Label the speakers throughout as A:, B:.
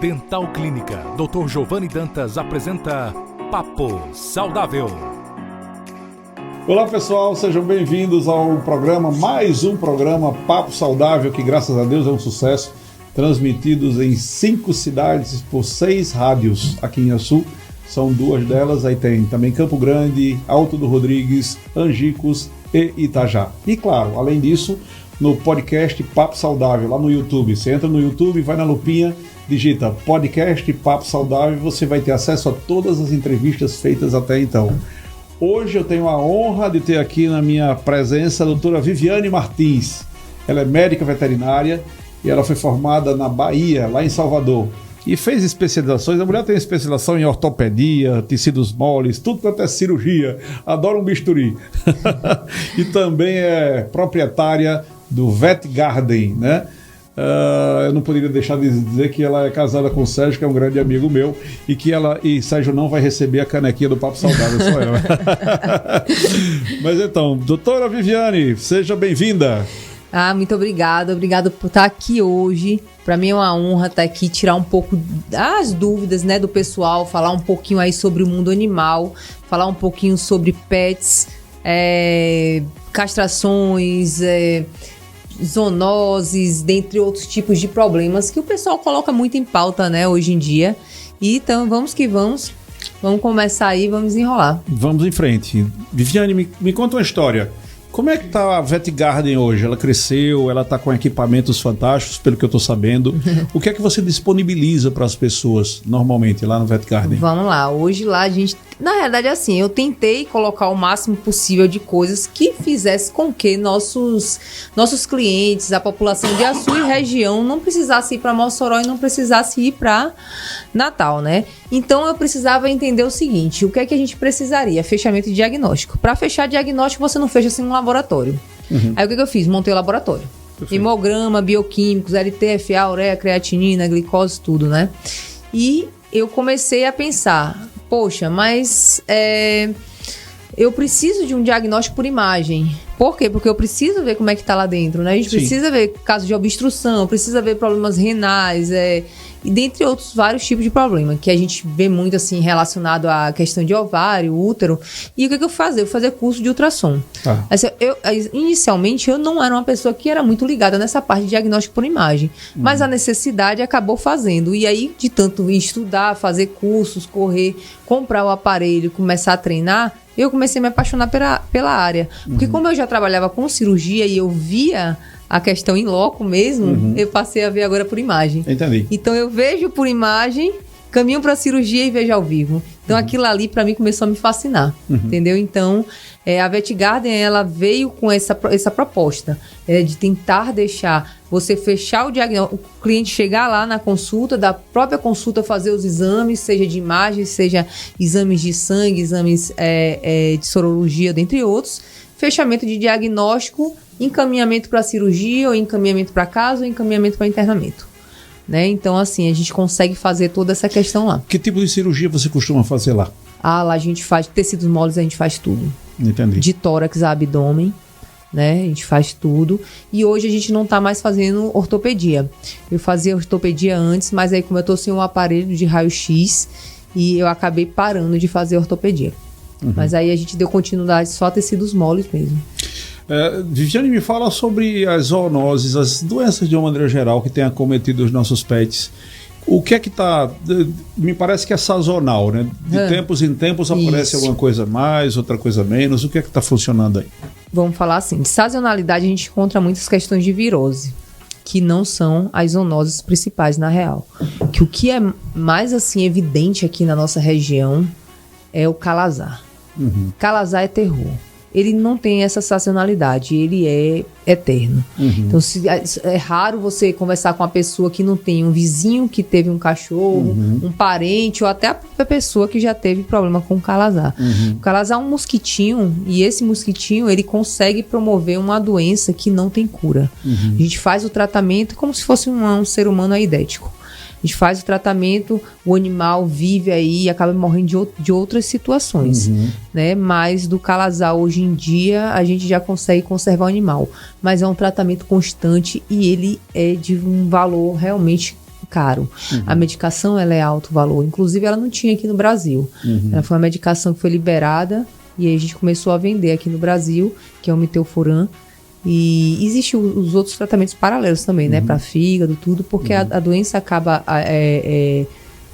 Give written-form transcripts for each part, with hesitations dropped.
A: Dental Clínica, Dr. Giovanni Dantas apresenta Papo Saudável.
B: Olá pessoal, sejam bem-vindos ao programa, mais um programa Papo Saudável, que graças a Deus é um sucesso, transmitidos em 5 cidades por 6 rádios aqui em Açu. São 2 delas, aí tem também Campo Grande, Alto do Rodrigues, Angicos e Itajá. E claro, além disso, no podcast Papo Saudável, lá no YouTube. Você entra no YouTube, vai na lupinha, digita podcast Papo Saudável e você vai ter acesso a todas as entrevistas feitas até então. Hoje eu tenho a honra de ter aqui na minha presença a doutora Viviane Martins. Ela é médica veterinária e ela foi formada na Bahia, lá em Salvador. E fez especializações. A mulher tem especialização em ortopedia, tecidos moles, tudo quanto é cirurgia. Adora um bisturi. E também é proprietária do Vet Garden, né? Eu não poderia deixar de dizer que ela é casada com o Sérgio, que é um grande amigo meu, e que Sérgio não vai receber a canequinha do Papo Saudável, só eu. Mas então, doutora Viviane, seja bem-vinda.
C: Muito obrigada por estar aqui hoje. Para mim é uma honra estar aqui, tirar um pouco das dúvidas, né, do pessoal, falar um pouquinho aí sobre o mundo animal, falar um pouquinho sobre pets, castrações, zoonoses, dentre outros tipos de problemas que o pessoal coloca muito em pauta, né, hoje em dia. E então vamos que vamos começar aí, vamos enrolar. Vamos
B: em frente. Viviane, me conta uma história. Como é que tá a Vet Garden hoje? Ela cresceu, ela tá com equipamentos fantásticos, pelo que eu tô sabendo. O que é que você disponibiliza para as pessoas normalmente lá no Vet Garden?
C: Vamos lá, hoje lá a gente... Na realidade, assim, eu tentei colocar o máximo possível de coisas que fizesse com que nossos clientes, a população de Açu e região, não precisasse ir para Mossoró e não precisasse ir para Natal, né? Então, eu precisava entender o seguinte, o que é que a gente precisaria? Fechamento de diagnóstico. Para fechar diagnóstico, você não fecha assim um laboratório. Aí, o que eu fiz? Montei o laboratório. Perfeito. Hemograma, bioquímicos, LTFA, ureia, creatinina, glicose, tudo, né? E eu comecei a pensar... Poxa, mas eu preciso de um diagnóstico por imagem. Por quê? Porque eu preciso ver como é que tá lá dentro, né? A gente precisa ver casos de obstrução, precisa ver problemas renais, e dentre outros vários tipos de problema, que a gente vê muito assim relacionado à questão de ovário, útero. E o que eu fazia? Eu fazia curso de ultrassom. Assim, inicialmente, eu não era uma pessoa que era muito ligada nessa parte de diagnóstico por imagem, mas a necessidade acabou fazendo. E aí, de tanto estudar, fazer cursos, correr, comprar o aparelho, começar a treinar, eu comecei a me apaixonar pela área. Porque como eu já trabalhava com cirurgia e eu via a questão em loco mesmo, eu passei a ver agora por imagem.
B: Entendi.
C: Então eu vejo por imagem, caminho para a cirurgia e vejo ao vivo. Então aquilo ali para mim começou a me fascinar, entendeu? Então a Vet Garden, ela veio com essa proposta de tentar deixar você fechar o diagnóstico, o cliente chegar lá na consulta, da própria consulta fazer os exames, seja de imagem, seja exames de sangue, exames de sorologia, dentre outros, fechamento de diagnóstico, encaminhamento para cirurgia, ou encaminhamento para casa, ou encaminhamento para internamento. Né? Então, assim, a gente consegue fazer toda essa questão lá.
B: Que tipo de cirurgia você costuma fazer lá?
C: Lá a gente faz tecidos moles, a gente faz tudo.
B: Entendi.
C: De tórax a abdômen, né? A gente faz tudo. E hoje a gente não tá mais fazendo ortopedia. Eu fazia ortopedia antes, mas aí como eu tô sem um aparelho de raio-x, e eu acabei parando de fazer ortopedia. Mas aí a gente deu continuidade só a tecidos moles mesmo.
B: Viviane, me fala sobre as zoonoses, as doenças de uma maneira geral que têm acometido os nossos pets. O que é que está... Me parece que é sazonal, né? De tempos em tempos aparece alguma coisa mais, outra coisa menos. O que é que está funcionando aí?
C: Vamos falar assim, de sazonalidade a gente encontra muitas questões de virose, que não são as zoonoses principais na real. Que o que é mais assim evidente aqui na nossa região é o calazar. Calazar é terror. Ele não tem essa sazonalidade, ele é eterno. Então, é raro você conversar com uma pessoa que não tem um vizinho que teve um cachorro, um parente, ou até a própria pessoa que já teve problema com o calazar. O calazar é um mosquitinho, e esse mosquitinho, ele consegue promover uma doença que não tem cura. A gente faz o tratamento como se fosse um ser humano aidético. A gente faz o tratamento, o animal vive aí e acaba morrendo de outras situações, né? Mas do calazar hoje em dia a gente já consegue conservar o animal, mas é um tratamento constante e ele é de um valor realmente caro. A medicação, ela é alto valor. Inclusive, ela não tinha aqui no Brasil. Ela foi uma medicação que foi liberada e aí a gente começou a vender aqui no Brasil, que é o Mitelfuran. E existem os outros tratamentos paralelos também, né? Para fígado, tudo, porque a doença acaba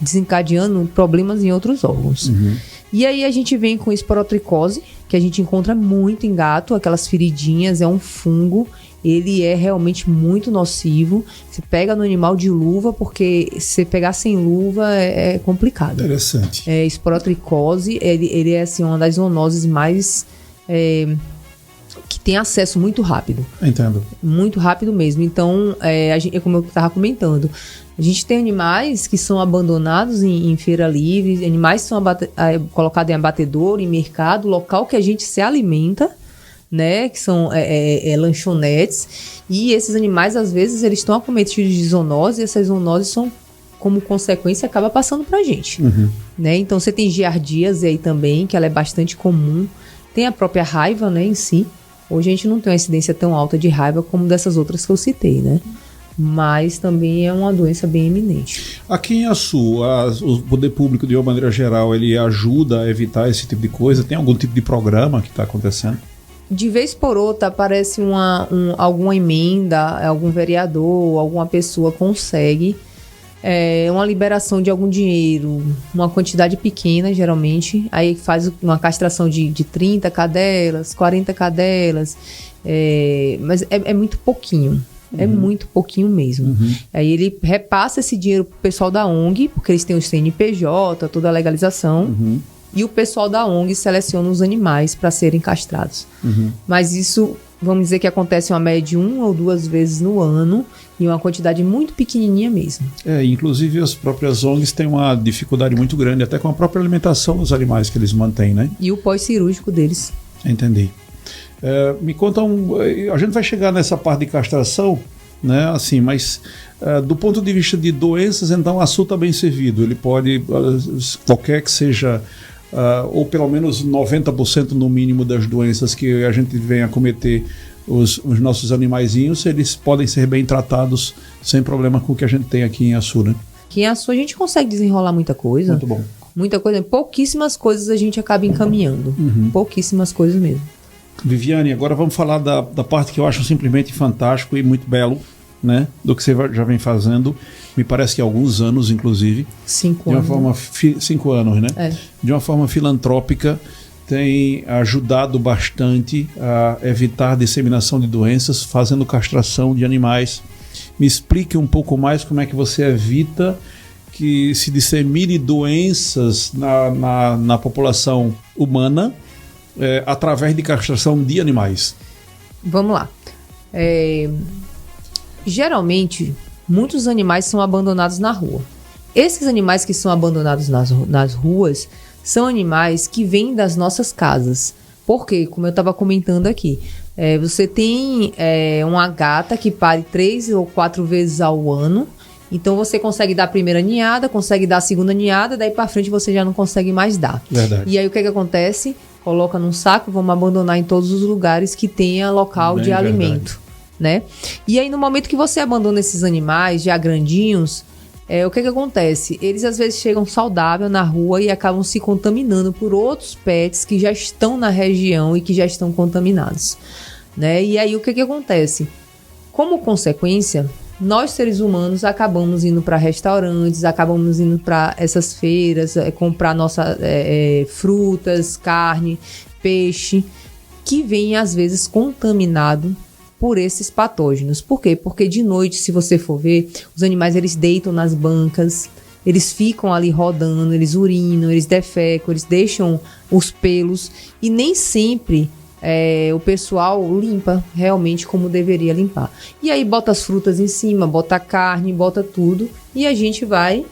C: desencadeando problemas em outros órgãos. E aí a gente vem com esporotricose, que a gente encontra muito em gato, aquelas feridinhas, é um fungo. Ele é realmente muito nocivo. Você pega no animal de luva, porque se você pegar sem luva é complicado.
B: Interessante.
C: Esporotricose, ele é assim, uma das zoonoses mais... que tem acesso muito rápido.
B: Entendo.
C: Muito rápido mesmo. Então, como eu estava comentando, a gente tem animais que são abandonados em feira livre, animais que são colocados em abatedouro, em mercado, local que a gente se alimenta, né, que são lanchonetes, e esses animais, às vezes, eles estão acometidos de zoonose, e essas zoonoses são, como consequência, acaba passando pra gente. Né? Então, você tem giardíase aí também, que ela é bastante comum, tem a própria raiva, né, em si. Hoje a gente não tem uma incidência tão alta de raiva como dessas outras que eu citei, né? Mas também é uma doença bem eminente.
B: Aqui em Açu, o poder público, de uma maneira geral, ele ajuda a evitar esse tipo de coisa? Tem algum tipo de programa que está acontecendo?
C: De vez por outra aparece alguma emenda, algum vereador, alguma pessoa consegue uma liberação de algum dinheiro, uma quantidade pequena, geralmente, aí faz uma castração de 30 cadelas, 40 cadelas, mas é muito pouquinho. É muito pouquinho mesmo. Aí ele repassa esse dinheiro pro pessoal da ONG, porque eles têm o CNPJ, toda a legalização, e o pessoal da ONG seleciona os animais para serem castrados. Mas isso, vamos dizer que acontece uma média de 1 ou 2 vezes no ano, e uma quantidade muito pequenininha mesmo.
B: Inclusive as próprias ONGs têm uma dificuldade muito grande, até com a própria alimentação dos animais que eles mantêm, né?
C: E o pós-cirúrgico deles.
B: Entendi. Me conta a gente vai chegar nessa parte de castração, né? Assim, mas do ponto de vista de doenças, então, o Açu está bem servido. Ele pode, qualquer que seja, ou pelo menos 90% no mínimo das doenças que a gente vem a cometer os nossos animaizinhos, eles podem ser bem tratados sem problema com o que a gente tem aqui em Açu, né?
C: Aqui em Açu a gente consegue desenrolar muita coisa.
B: Muito bom.
C: Muita coisa. Pouquíssimas coisas a gente acaba encaminhando. Pouquíssimas coisas mesmo.
B: Viviane, agora vamos falar da parte que eu acho simplesmente fantástico e muito belo, né? Do que você já vem fazendo, me parece que há alguns anos, inclusive.
C: 5
B: de
C: anos.
B: uma forma 5 anos, né? De uma forma filantrópica, tem ajudado bastante a evitar a disseminação de doenças, fazendo castração de animais. Me explique um pouco mais como é que você evita que se dissemine doenças na população humana através de castração de animais.
C: Vamos lá. Geralmente, muitos animais são abandonados na rua. Esses animais que são abandonados nas ruas são animais que vêm das nossas casas. Porque, como eu estava comentando aqui, você tem uma gata que pare 3 ou 4 vezes ao ano. Então você consegue dar a primeira ninhada, consegue dar a segunda ninhada, daí para frente você já não consegue mais dar.
B: Verdade.
C: E aí o que acontece? Coloca num saco, vamos abandonar em todos os lugares que tenha local de alimento, né? E aí no momento que você abandona esses animais já grandinhos, o que acontece? Eles às vezes chegam saudáveis na rua e acabam se contaminando por outros pets que já estão na região e que já estão contaminados, né? E aí o que acontece? Como consequência, nós seres humanos acabamos indo para restaurantes, acabamos indo para essas feiras, comprar nossas frutas, carne, peixe, que vem às vezes contaminado por esses patógenos. Por quê? Porque de noite, se você for ver, os animais eles deitam nas bancas, eles ficam ali rodando, eles urinam, eles defecam, eles deixam os pelos e nem sempre o pessoal limpa realmente como deveria limpar. E aí bota as frutas em cima, bota a carne, bota tudo e a gente vai,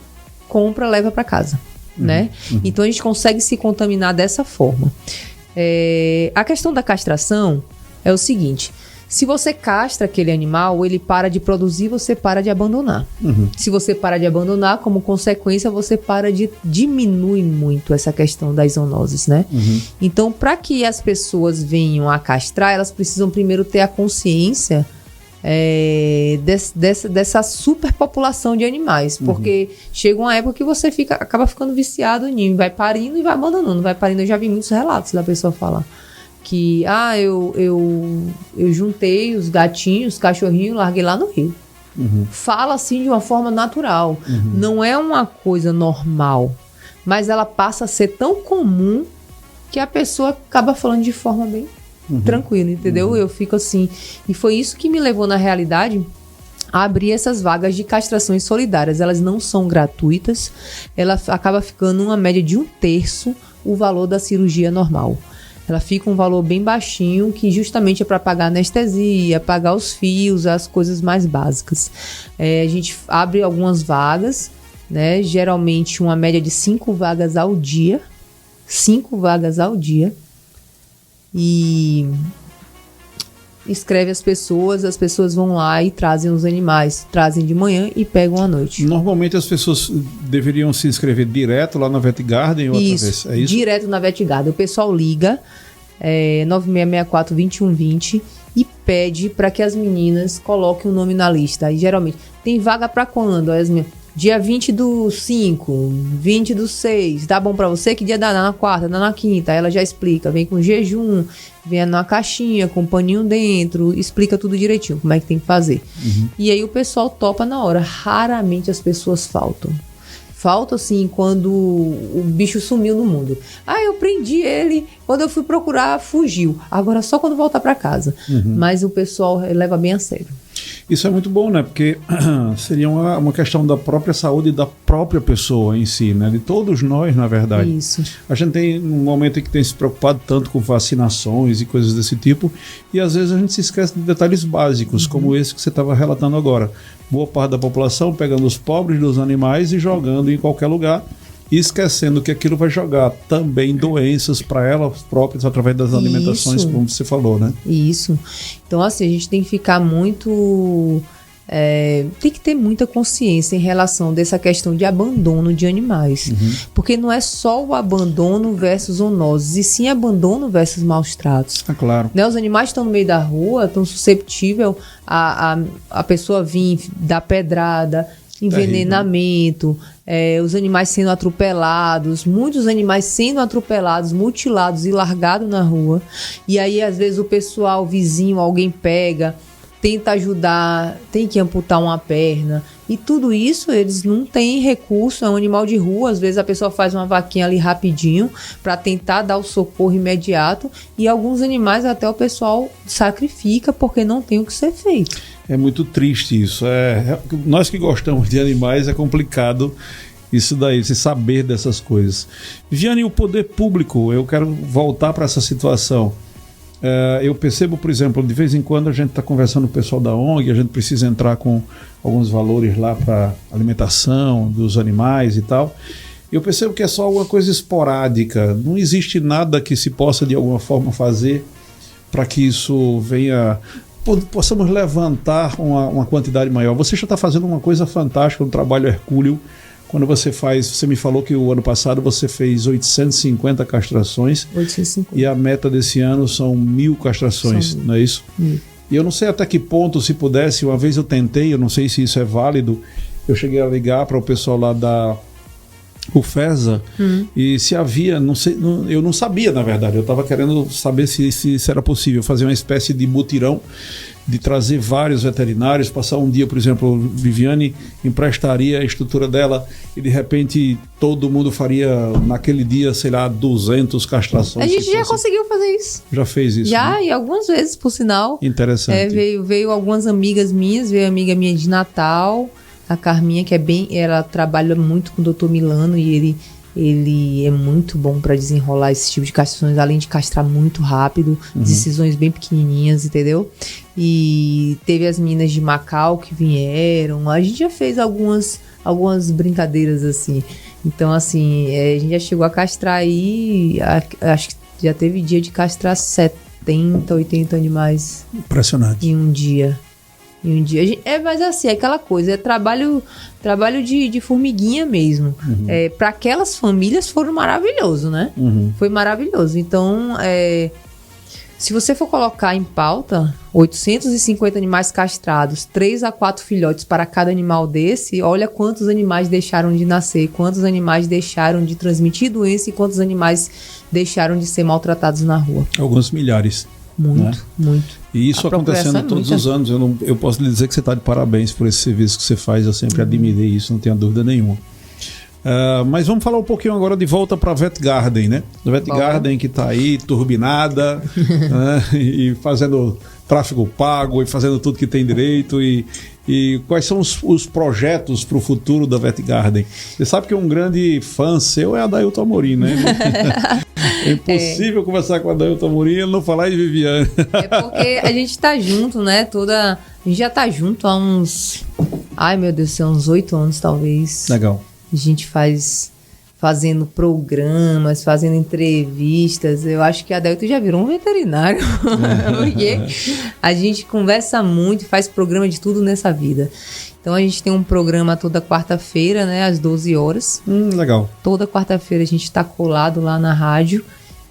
C: compra, leva para casa, né? Então a gente consegue se contaminar dessa forma. A questão da castração é o seguinte: se você castra aquele animal, ele para de produzir, você para de abandonar. Se você para de abandonar, como consequência, você diminui muito essa questão das zoonoses, né? Então, para que as pessoas venham a castrar, elas precisam primeiro ter a consciência dessa superpopulação de animais. Porque chega uma época que você acaba ficando viciado nisso, vai parindo e vai abandonando, vai parindo. Eu já vi muitos relatos da pessoa falar que eu juntei os gatinhos, os cachorrinhos, larguei lá no rio. Fala assim de uma forma natural. Não é uma coisa normal, mas ela passa a ser tão comum que a pessoa acaba falando de forma bem tranquila, entendeu? Eu fico assim. E foi isso que me levou, na realidade, a abrir essas vagas de castrações solidárias. Elas não são gratuitas, ela acaba ficando uma média de 1/3 o valor da cirurgia normal. Ela fica um valor bem baixinho, que justamente é para pagar anestesia, pagar os fios, as coisas mais básicas. A gente abre algumas vagas, né? Geralmente uma média de 5 vagas ao dia. 5 vagas ao dia. E escreve as pessoas vão lá e trazem os animais. Trazem de manhã e pegam à noite.
B: Normalmente as pessoas deveriam se inscrever direto lá na Vet Garden ou outra vez? É isso? Direto
C: na Vet Garden. O pessoal liga 9664-2120 e pede para que as meninas coloquem o nome na lista. Aí geralmente tem vaga para quando? Aí as meninas, dia 20/5, 20/6, tá bom pra você? Que dia dá? Dá na quarta, dá na quinta. Aí ela já explica, vem com jejum, vem numa caixinha, com um paninho dentro, explica tudo direitinho, como é que tem que fazer. E aí o pessoal topa na hora. Raramente as pessoas faltam. Falta, assim, quando o bicho sumiu no mundo. Eu prendi ele, quando eu fui procurar, fugiu. Agora só quando voltar pra casa. Mas o pessoal leva bem a sério.
B: Isso é muito bom, né? Porque seria uma questão da própria saúde da própria pessoa em si, né? De todos nós, na verdade.
C: Isso.
B: A gente tem um momento em que tem se preocupado tanto com vacinações e coisas desse tipo, e às vezes a gente se esquece de detalhes básicos, como esse que você estava relatando agora. Boa parte da população pegando os pobres dos animais e jogando em qualquer lugar, e esquecendo que aquilo vai jogar também doenças para elas próprias através das alimentações, como você falou, né?
C: Isso. Então, assim, a gente tem que ficar muito... tem que ter muita consciência em relação dessa questão de abandono de animais. Porque não é só o abandono versus zoonoses, e sim abandono versus maus tratos.
B: Claro.
C: Né? Os animais estão no meio da rua, estão susceptíveis a pessoa vir dar pedrada, envenenamento, os animais sendo atropelados, muitos animais sendo atropelados, mutilados e largados na rua. E aí, às vezes, o pessoal, vizinho, alguém pega, tenta ajudar, tem que amputar uma perna. E tudo isso, eles não têm recurso, é um animal de rua. Às vezes a pessoa faz uma vaquinha ali rapidinho para tentar dar o socorro imediato. E alguns animais até o pessoal sacrifica porque não tem o que ser feito.
B: É muito triste isso. Nós que gostamos de animais, é complicado isso daí, você saber dessas coisas. Viviane, o poder público, eu quero voltar para essa situação. Eu percebo, por exemplo, de vez em quando a gente está conversando com o pessoal da ONG, a gente precisa entrar com alguns valores lá para alimentação dos animais e tal. Eu percebo que é só alguma coisa esporádica, não existe nada que se possa de alguma forma fazer para que isso venha, possamos levantar uma quantidade maior. Você já está fazendo uma coisa fantástica, um trabalho hercúleo. Quando você me falou que o ano passado você fez 850 castrações. 850. E a meta desse ano são 1000 castrações, não é isso? E eu não sei até que ponto, se pudesse, uma vez eu tentei, eu não sei se isso é válido, eu cheguei a ligar para o pessoal lá da UFESA e se havia, não sei, eu não sabia, na verdade, eu estava querendo saber se era possível fazer uma espécie de mutirão, de trazer vários veterinários, passar um dia, por exemplo, Viviane emprestaria a estrutura dela e de repente todo mundo faria naquele dia, sei lá, 200 castrações.
C: A gente já conseguiu fazer isso.
B: Já fez isso?
C: Já,
B: né?
C: E algumas vezes, por sinal.
B: Interessante.
C: Veio algumas amigas minhas, veio amiga minha de Natal, a Carminha, que ela trabalha muito com o Dr. Milano e ele é muito bom para desenrolar esse tipo de castrações, além de castrar muito rápido, decisões bem pequenininhas, entendeu? E teve as meninas de Macau que vieram, a gente já fez algumas brincadeiras assim. Então, assim, a gente já chegou a castrar aí, acho que já teve dia de castrar 70, 80 animais.
B: Impressionante.
C: Em um dia. Mas assim, é aquela coisa, é trabalho de formiguinha mesmo. Para aquelas famílias foram maravilhoso, né? Foi maravilhoso. Então, Se você for colocar em pauta 850 animais castrados, 3 a 4 filhotes para cada animal desse, olha quantos animais deixaram de nascer, quantos animais deixaram de transmitir doença e quantos animais deixaram de ser maltratados na rua.
B: Alguns milhares.
C: Muito,
B: né?
C: muito.
B: E isso acontecendo todos os anos. Eu posso lhe dizer que você está de parabéns por esse serviço que você faz. Eu sempre admirei isso, não tenho dúvida nenhuma. Mas vamos falar um pouquinho agora de volta para a Vet Garden, né? A Vet Garden que está aí, turbinada, né? E fazendo tráfego pago e fazendo tudo que tem direito. E quais são os projetos para o futuro da Vet Garden? Você sabe que um grande fã seu é Adailton Amorim, né? É impossível conversar com a Adailton Amorim e ele não falar de Viviane.
C: É porque a gente tá junto, né? A gente já tá junto há uns... Ai, meu Deus do céu, uns 8 anos, talvez.
B: Legal.
C: A gente fazendo programas, fazendo entrevistas. Eu acho que a Adailton já virou um veterinário. Porque a gente conversa muito e faz programa de tudo nessa vida. Então a gente tem um programa toda quarta-feira, né, às 12 horas.
B: Legal. Toda
C: quarta-feira a gente está colado lá na rádio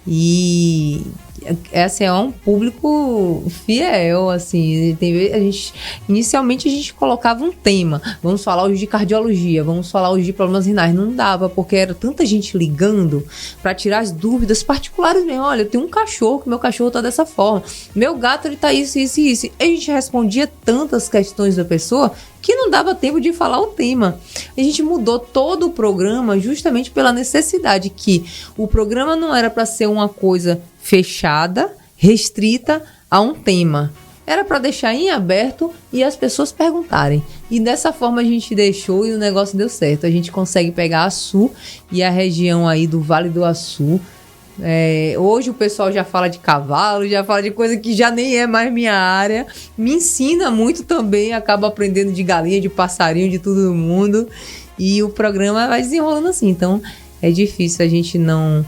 C: e essa é um público fiel, assim. Inicialmente a gente colocava um tema. Vamos falar hoje de cardiologia, vamos falar hoje de problemas renais. Não dava, porque era tanta gente ligando para tirar as dúvidas particulares mesmo. Olha, eu tenho um cachorro, que meu cachorro tá dessa forma. Meu gato, ele tá isso, isso e isso. E a gente respondia tantas questões da pessoa que não dava tempo de falar o tema. A gente mudou todo o programa justamente pela necessidade que o programa não era para ser uma coisa fechada, restrita a um tema. Era para deixar em aberto e as pessoas perguntarem. E dessa forma a gente deixou e o negócio deu certo. A gente consegue pegar Açu e a região aí do Vale do Açu. Hoje o pessoal já fala de cavalo, já fala de coisa que já nem é mais minha área. Me ensina muito também, acabo aprendendo de galinha, de passarinho, de todo mundo. E o programa vai desenrolando assim. Então é difícil a gente não...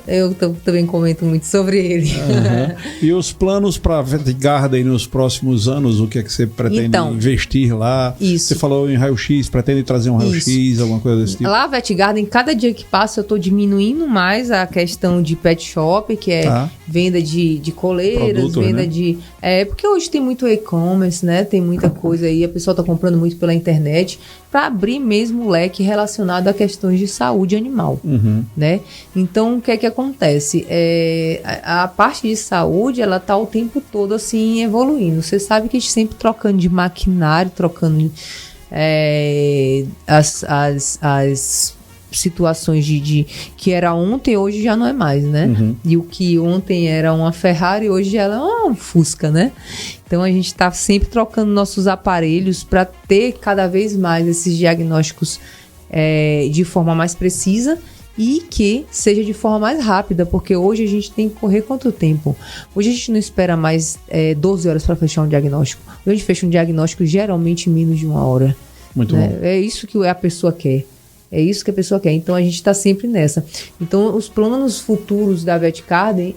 C: Eu também comento muito sobre ele.
B: E os planos para a Vet Garden nos próximos anos? O que é que você pretende investir lá?
C: Isso.
B: Você falou em raio-x, pretende trazer um raio-x, alguma coisa desse tipo?
C: Lá, a Vet Garden, cada dia que passa, eu estou diminuindo mais a questão de pet shop, que é venda de coleiras, produto, venda, né? De... porque hoje tem muito e-commerce, né? Tem muita coisa aí, a pessoa está comprando muito pela internet, para abrir mesmo o leque relacionado a questões de saúde animal, né? Então, o que é que acontece? A parte de saúde, ela tá o tempo todo, assim, evoluindo. Você sabe que a gente sempre trocando de maquinário, trocando as situações de que era ontem, hoje já não é mais, né? E o que ontem era uma Ferrari, hoje ela é uma Fusca, né? Então a gente está sempre trocando nossos aparelhos para ter cada vez mais esses diagnósticos de forma mais precisa e que seja de forma mais rápida, porque hoje a gente tem que correr quanto tempo? Hoje a gente não espera mais 12 horas para fechar um diagnóstico. Hoje a gente fecha um diagnóstico geralmente em menos de 1 hora.
B: Muito bom.
C: É isso que a pessoa quer. É isso que a pessoa quer. Então, a gente está sempre nessa. Então, os planos futuros da Vet Garden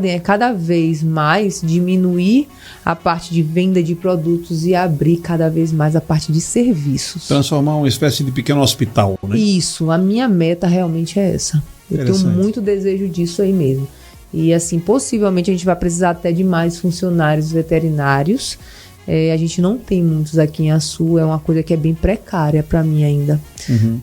C: é cada vez mais diminuir a parte de venda de produtos e abrir cada vez mais a parte de serviços.
B: Transformar uma espécie de pequeno hospital, né?
C: Isso. A minha meta realmente é essa. Eu tenho muito desejo disso aí mesmo. E, assim, possivelmente a gente vai precisar até de mais funcionários veterinários. A gente não tem muitos aqui em Açu, é uma coisa que é bem precária para mim ainda,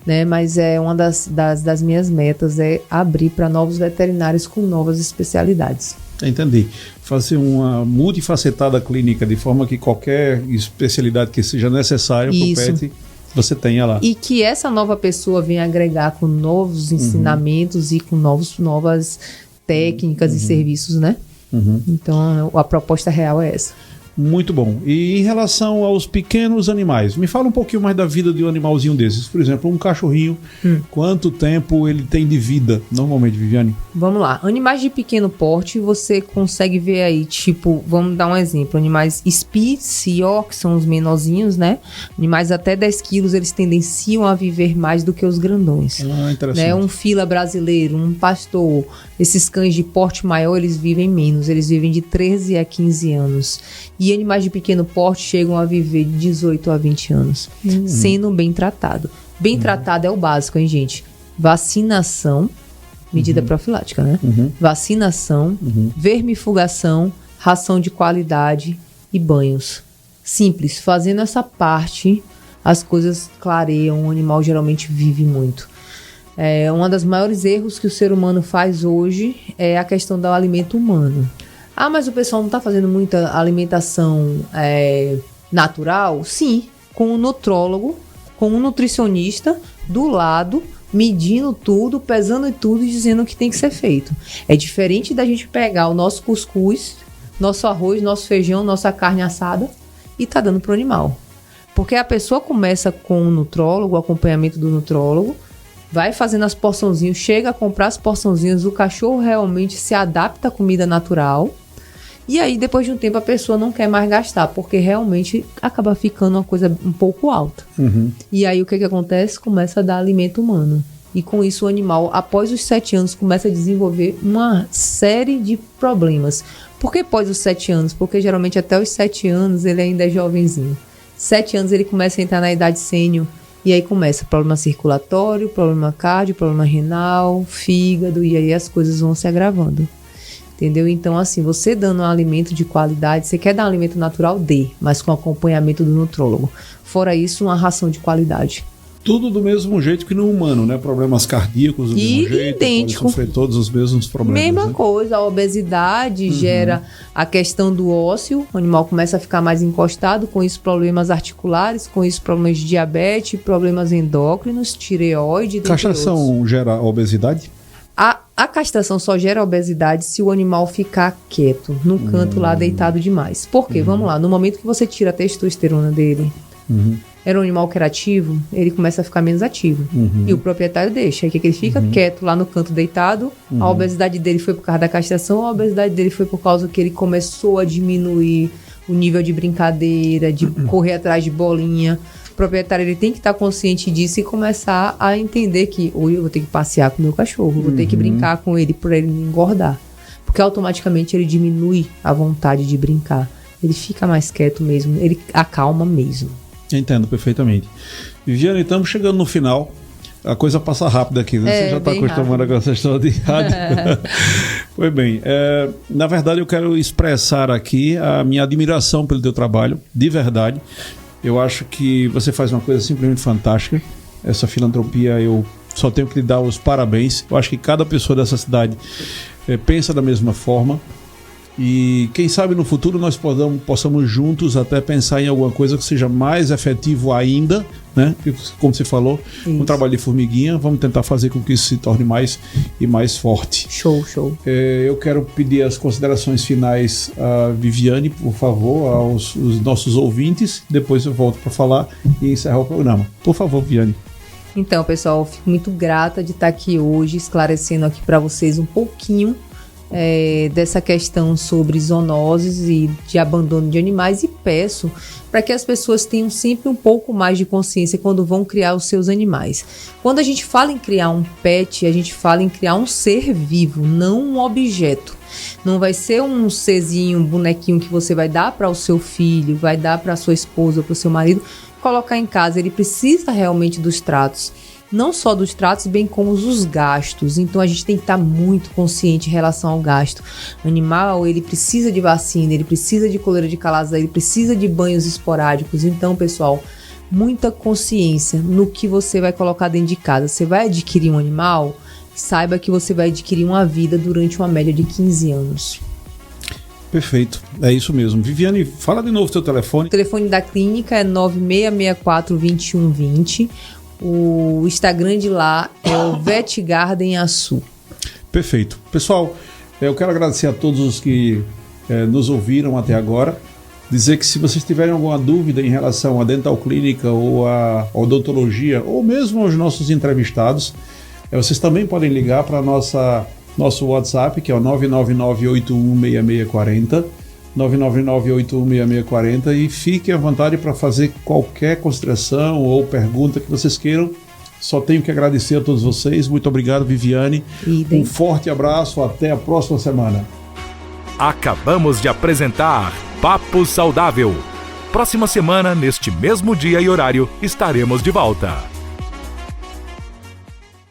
C: né? Mas é uma das minhas metas é abrir para novos veterinários com novas especialidades.
B: Entendi. Fazer uma multifacetada clínica de forma que qualquer especialidade que seja necessária para o pet você tenha lá. E
C: que essa nova pessoa venha agregar com novos ensinamentos e com novas técnicas e serviços, né? Então a proposta real é essa.
B: Muito bom. E em relação aos pequenos animais, me fala um pouquinho mais da vida de um animalzinho desses. Por exemplo, um cachorrinho, quanto tempo ele tem de vida, normalmente, Viviane?
C: Vamos lá. Animais de pequeno porte, você consegue ver aí, tipo, vamos dar um exemplo. Animais Spitz e York, são os menorzinhos, né? Animais até 10 quilos, eles tendenciam a viver mais do que os grandões.
B: Interessante.
C: Né? Um fila brasileiro, um pastor, esses cães de porte maior, eles vivem menos. Eles vivem de 13 a 15 anos. E animais de pequeno porte chegam a viver de 18 a 20 anos, sendo bem tratado. Bem tratado é o básico, hein, gente? Vacinação, medida profilática, né? Vacinação, vermifugação, ração de qualidade e banhos. Simples, fazendo essa parte, as coisas clareiam, o animal geralmente vive muito. Um dos maiores erros que o ser humano faz hoje é a questão do alimento humano. Ah, mas o pessoal não está fazendo muita alimentação natural? Sim, com um nutrólogo, com um nutricionista do lado, medindo tudo, pesando tudo e dizendo o que tem que ser feito. É diferente da gente pegar o nosso cuscuz, nosso arroz, nosso feijão, nossa carne assada e tá dando pro animal. Porque a pessoa começa com o nutrólogo, o acompanhamento do nutrólogo, vai fazendo as porçãozinhas, chega a comprar as porçãozinhas, o cachorro realmente se adapta à comida natural. E aí, depois de um tempo, a pessoa não quer mais gastar, porque realmente acaba ficando uma coisa um pouco alta. E aí, o que acontece? Começa a dar alimento humano. E com isso, o animal, após os 7 anos, começa a desenvolver uma série de problemas. Por que após os 7 anos? Porque geralmente até os 7 anos ele ainda é jovenzinho. 7 anos ele começa a entrar na idade sênior. E aí começa problema circulatório, problema cardio, problema renal, fígado. E aí as coisas vão se agravando. Entendeu? Então, assim, você dando um alimento de qualidade, você quer dar um alimento natural, mas com acompanhamento do nutrólogo. Fora isso, uma ração de qualidade.
B: Tudo do mesmo jeito que no humano, né? Problemas cardíacos do mesmo jeito,
C: idêntico.
B: Pode sofrer todos os mesmos problemas.
C: Mesma coisa, a obesidade gera a questão do ósseo, o animal começa a ficar mais encostado, com isso problemas articulares, com isso problemas de diabetes, problemas endócrinos, tireoide.
B: Castração gera obesidade?
C: A castração só gera obesidade se o animal ficar quieto, no canto lá, deitado demais. Por quê? Vamos lá, no momento que você tira a testosterona dele, era um animal que era ativo, ele começa a ficar menos ativo. E o proprietário deixa. Aí que ele fica quieto lá no canto deitado, a obesidade dele foi por causa da castração, a obesidade dele foi por causa que ele começou a diminuir o nível de brincadeira, de correr atrás de bolinha. O proprietário ele tem que estar consciente disso e começar a entender que hoje eu vou ter que passear com o meu cachorro, vou ter que brincar com ele para ele não engordar. Porque automaticamente ele diminui a vontade de brincar. Ele fica mais quieto mesmo, ele acalma mesmo.
B: Entendo perfeitamente. Viviane, estamos chegando no final. A coisa passa rápido aqui, né? Você já está acostumada com essa história de rádio. Pois bem, na verdade eu quero expressar aqui a minha admiração pelo teu trabalho, de verdade. Eu acho que você faz uma coisa simplesmente fantástica. Essa filantropia, eu só tenho que lhe dar os parabéns. Eu acho que cada pessoa dessa cidade pensa da mesma forma. E quem sabe no futuro nós possamos juntos até pensar em alguma coisa que seja mais efetivo ainda, né? Como você falou, um trabalho de formiguinha, vamos tentar fazer com que isso se torne mais e mais forte.
C: Show.
B: Eu quero pedir as considerações finais a Viviane, por favor, aos nossos ouvintes. Depois eu volto para falar e encerrar o programa. Por favor, Viviane.
C: Então, pessoal, eu fico muito grata de estar aqui hoje, esclarecendo aqui para vocês um pouquinho dessa questão sobre zoonoses e de abandono de animais, e peço para que as pessoas tenham sempre um pouco mais de consciência quando vão criar os seus animais. Quando a gente fala em criar um pet, a gente fala em criar um ser vivo, não um objeto. Não vai ser um serzinho, um bonequinho que você vai dar para o seu filho, vai dar para a sua esposa, para o seu marido, colocar em casa. Ele precisa realmente dos tratos. Não só dos tratos, bem como os gastos. Então a gente tem que estar muito consciente em relação ao gasto. O animal, ele precisa de vacina, ele precisa de coleira de calazar, ele precisa de banhos esporádicos. Então, pessoal, muita consciência no que você vai colocar dentro de casa. Você vai adquirir um animal, saiba que você vai adquirir uma vida durante uma média de 15 anos.
B: Perfeito, é isso mesmo. Viviane, fala de novo o seu telefone.
C: O telefone da clínica é 9664-2120. O Instagram de lá é o Vet Garden Açu. Perfeito.
B: Pessoal, eu quero agradecer a todos os que nos ouviram até agora. Dizer que se vocês tiverem alguma dúvida em relação à dental clínica ou à odontologia, ou mesmo aos nossos entrevistados, vocês também podem ligar para nosso WhatsApp, que é o 999816640. 999816640, e fiquem à vontade para fazer qualquer consideração ou pergunta que vocês queiram. Só tenho que agradecer a todos vocês. Muito obrigado, Viviane. Um forte abraço. Até a próxima semana.
A: Acabamos de apresentar Papo Saudável. Próxima semana, neste mesmo dia e horário, estaremos de volta.